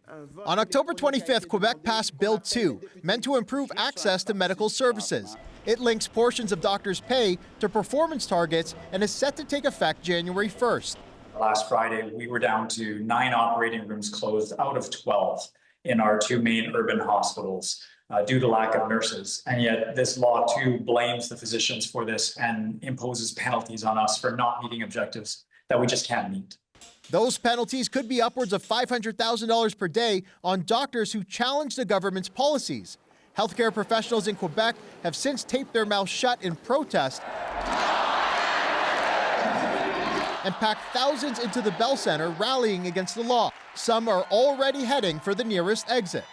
On October 25th, Quebec passed Bill 2, meant to improve access to medical services. It links portions of doctors' pay to performance targets and is set to take effect January 1st. Last Friday, we were down to 9 operating rooms closed out of 12 in our 2 main urban hospitals due to lack of nurses. And yet this law too blames the physicians for this and imposes penalties on us for not meeting objectives that we just can't meet. Those penalties could be upwards of $500,000 per day on doctors who challenge the government's policies. Healthcare professionals in Quebec have since taped their mouths shut in protest and packed thousands into the Bell Centre rallying against the law. Some are already heading for the nearest exit.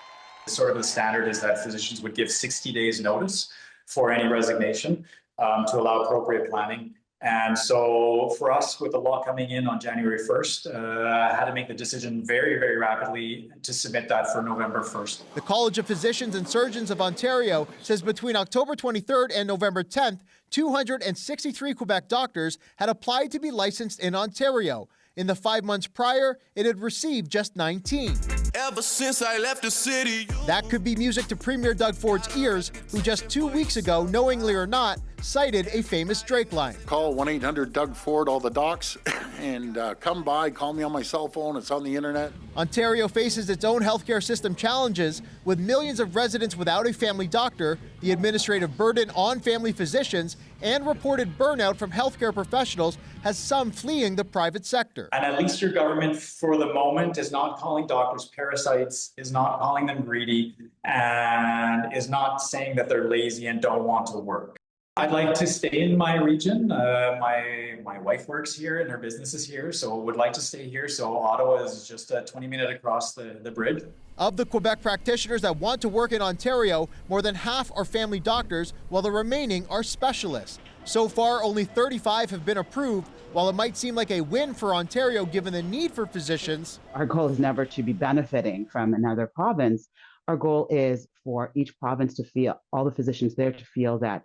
Sort of the standard is that physicians would give 60 days notice for any resignation to allow appropriate planning. And so for us, with the law coming in on January 1st, I had to make the decision very, very rapidly to submit that for November 1st. The College of Physicians and Surgeons of Ontario says between October 23rd and November 10th, 263 Quebec doctors had applied to be licensed in Ontario. In the 5 months prior, it had received just 19. Ever since I left the city. That could be music to Premier Doug Ford's ears, who just 2 weeks ago, knowingly or not, cited a famous Drake line. Call 1-800-DOUG-FORD, all the docs, and come by, call me on my cell phone, it's on the internet. Ontario faces its own healthcare system challenges, with millions of residents without a family doctor, the administrative burden on family physicians, and reported burnout from healthcare professionals has some fleeing the private sector. And at least your government, for the moment, is not calling doctors parasites, is not calling them greedy, and is not saying that they're lazy and don't want to work. I'd like to stay in my region. My wife works here and her business is here, so would like to stay here. So Ottawa is just 20 minutes across the bridge. Of the Quebec practitioners that want to work in Ontario, more than half are family doctors, while the remaining are specialists. So far, only 35 have been approved. While it might seem like a win for Ontario given the need for physicians, our goal is never to be benefiting from another province. Our goal is for each province to feel, all the physicians there to feel that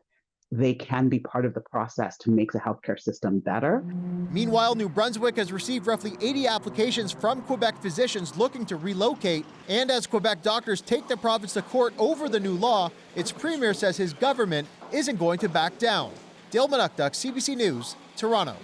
they can be part of the process to make the healthcare system better. Meanwhile, New Brunswick has received roughly 80 applications from Quebec physicians looking to relocate. And as Quebec doctors take the province to court over the new law, its premier says his government isn't going to back down. Manucdoc, CBC News, Toronto.